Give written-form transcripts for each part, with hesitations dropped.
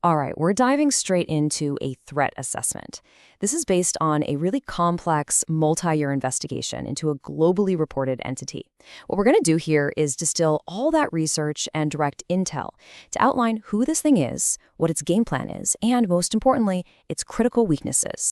All right, we're diving straight into a threat assessment. This is based on a really complex multi-year investigation into a globally reported entity. What we're going to do here is distill all that research and direct intel to outline who this thing is, what its game plan is, and most importantly, its critical weaknesses.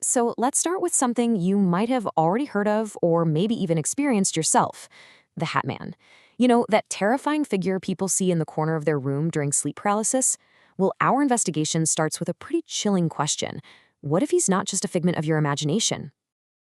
So let's start with something you might have already heard of or maybe even experienced yourself, the Hat Man. You know, that terrifying figure people see in the corner of their room during sleep paralysis? Well, our investigation starts with a pretty chilling question. What if he's not just a figment of your imagination?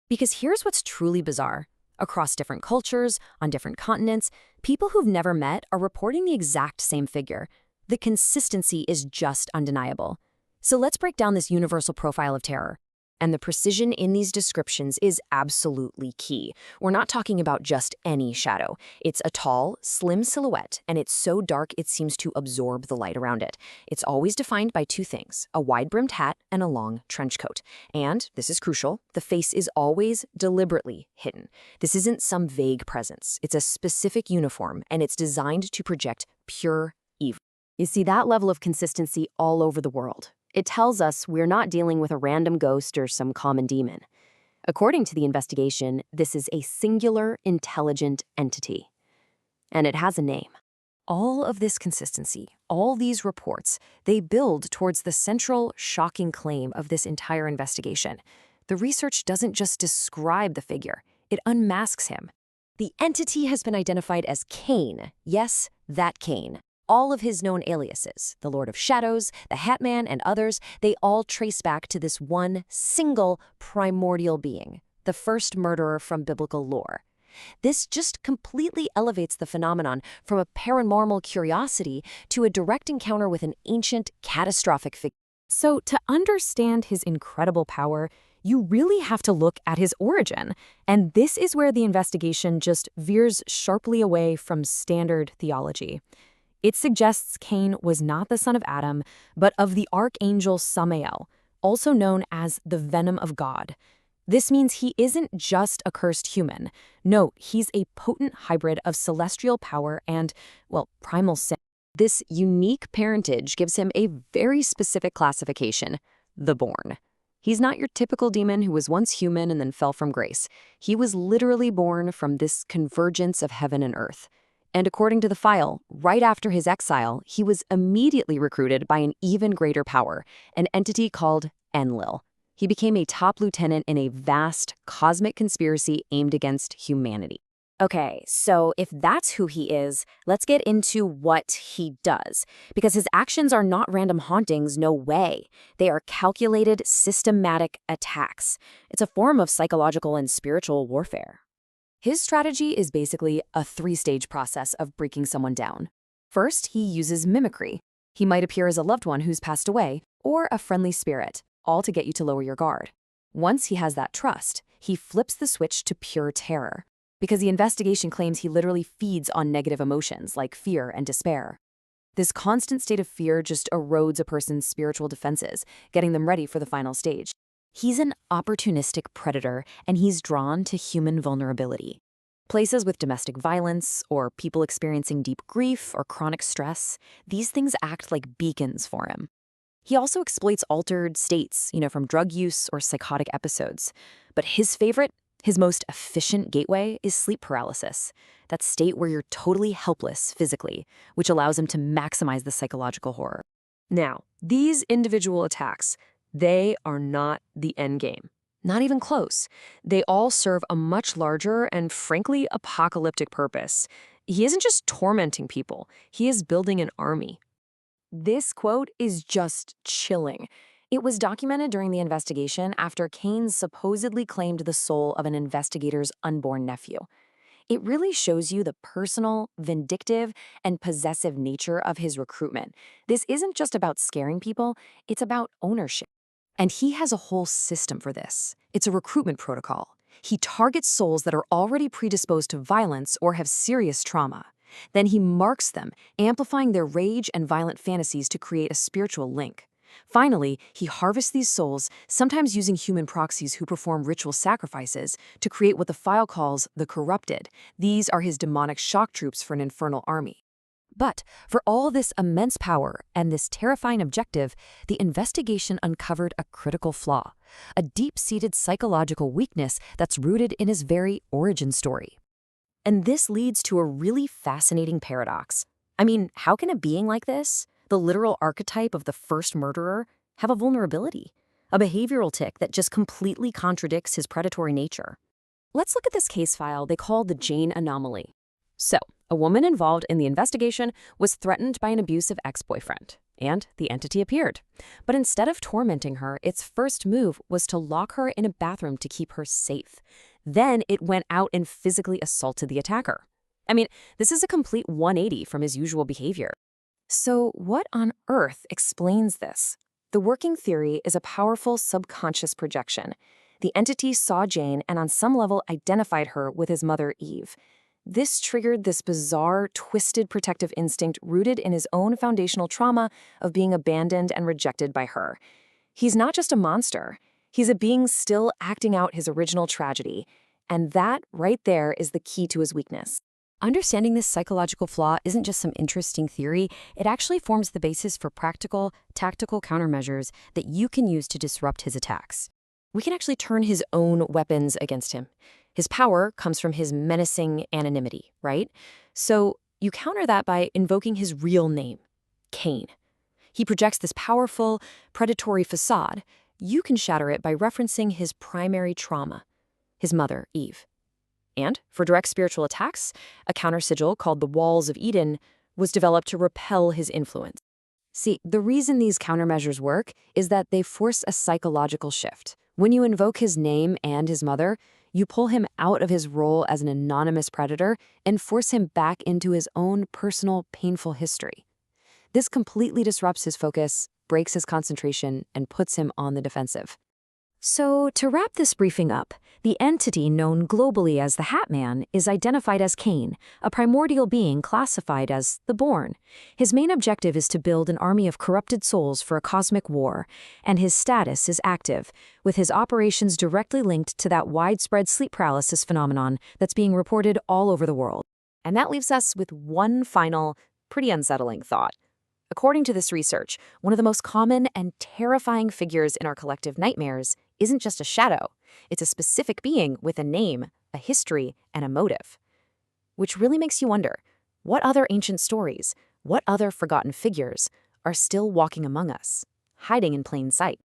Because here's what's truly bizarre. Across different cultures, on different continents, people who've never met are reporting the exact same figure. The consistency is just undeniable. So let's break down this universal profile of terror. And the precision in these descriptions is absolutely key. We're not talking about just any shadow. It's a tall, slim silhouette, and it's so dark it seems to absorb the light around it. It's always defined by two things, a wide-brimmed hat and a long trench coat. And, this is crucial, the face is always deliberately hidden. This isn't some vague presence. It's a specific uniform, and it's designed to project pure evil. You see that level of consistency all over the world. It tells us we're not dealing with a random ghost or some common demon. According to the investigation, this is a singular, intelligent entity. And it has a name. All of this consistency, all these reports, they build towards the central, shocking claim of this entire investigation. The research doesn't just describe the figure, it unmasks him. The entity has been identified as Cain. Yes, that Cain. All of his known aliases, the Lord of Shadows, the Hat Man, and others, they all trace back to this one single primordial being, the first murderer from biblical lore. This just completely elevates the phenomenon from a paranormal curiosity to a direct encounter with an ancient, catastrophic figure. So to understand his incredible power, you really have to look at his origin. And this is where the investigation just veers sharply away from standard theology. It suggests Cain was not the son of Adam, but of the archangel Samael, also known as the venom of God. This means he isn't just a cursed human. No, he's a potent hybrid of celestial power and, well, primal sin. This unique parentage gives him a very specific classification, the Born. He's not your typical demon who was once human and then fell from grace. He was literally born from this convergence of heaven and earth. And according to the file, right after his exile, he was immediately recruited by an even greater power, an entity called Enlil. He became a top lieutenant in a vast, cosmic conspiracy aimed against humanity. Okay, so if that's who he is, let's get into what he does. Because his actions are not random hauntings, no way. They are calculated, systematic attacks. It's a form of psychological and spiritual warfare. His strategy is basically a three-stage process of breaking someone down. First, he uses mimicry. He might appear as a loved one who's passed away, or a friendly spirit, all to get you to lower your guard. Once he has that trust, he flips the switch to pure terror, because the investigation claims he literally feeds on negative emotions like fear and despair. This constant state of fear just erodes a person's spiritual defenses, getting them ready for the final stage. He's an opportunistic predator, and he's drawn to human vulnerability. Places with domestic violence, or people experiencing deep grief or chronic stress, these things act like beacons for him. He also exploits altered states, from drug use or psychotic episodes. But his favorite, his most efficient gateway is sleep paralysis, that state where you're totally helpless physically, which allows him to maximize the psychological horror. Now, these individual attacks, they are not the end game. Not even close. They all serve a much larger and frankly apocalyptic purpose. He isn't just tormenting people, he is building an army. This quote is just chilling. It was documented during the investigation after Cain supposedly claimed the soul of an investigator's unborn nephew. It really shows you the personal, vindictive, and possessive nature of his recruitment. This isn't just about scaring people, it's about ownership. And he has a whole system for this. It's a recruitment protocol. He targets souls that are already predisposed to violence or have serious trauma. Then he marks them, amplifying their rage and violent fantasies to create a spiritual link. Finally, he harvests these souls, sometimes using human proxies who perform ritual sacrifices, to create what the file calls the corrupted. These are his demonic shock troops for an infernal army. But for all this immense power and this terrifying objective, the investigation uncovered a critical flaw, a deep-seated psychological weakness that's rooted in his very origin story. And this leads to a really fascinating paradox. I mean, how can a being like this, the literal archetype of the first murderer, have a vulnerability, a behavioral tic that just completely contradicts his predatory nature? Let's look at this case file they call the Jane anomaly. So, a woman involved in the investigation was threatened by an abusive ex-boyfriend, and the entity appeared. But instead of tormenting her, its first move was to lock her in a bathroom to keep her safe. Then it went out and physically assaulted the attacker. I mean, this is a complete 180 from his usual behavior. So what on earth explains this? The working theory is a powerful subconscious projection. The entity saw Jane and on some level identified her with his mother, Eve. This triggered this bizarre, twisted protective instinct rooted in his own foundational trauma of being abandoned and rejected by her. He's not just a monster. He's a being still acting out his original tragedy. And that, right there, is the key to his weakness. Understanding this psychological flaw isn't just some interesting theory. It actually forms the basis for practical, tactical countermeasures that you can use to disrupt his attacks. We can actually turn his own weapons against him. His power comes from his menacing anonymity, right? So you counter that by invoking his real name, Cain. He projects this powerful, predatory facade. You can shatter it by referencing his primary trauma, his mother, Eve. And for direct spiritual attacks, a counter sigil called the Walls of Eden was developed to repel his influence. See, the reason these countermeasures work is that they force a psychological shift. When you invoke his name and his mother, you pull him out of his role as an anonymous predator and force him back into his own personal, painful history. This completely disrupts his focus, breaks his concentration, and puts him on the defensive. So, to wrap this briefing up, the entity known globally as the Hat Man is identified as Cain, a primordial being classified as the Born. His main objective is to build an army of corrupted souls for a cosmic war, and his status is active, with his operations directly linked to that widespread sleep paralysis phenomenon that's being reported all over the world. And that leaves us with one final, pretty unsettling thought. According to this research, one of the most common and terrifying figures in our collective nightmares isn't just a shadow. It's a specific being with a name, a history, and a motive. Which really makes you wonder, what other ancient stories, what other forgotten figures are still walking among us, hiding in plain sight?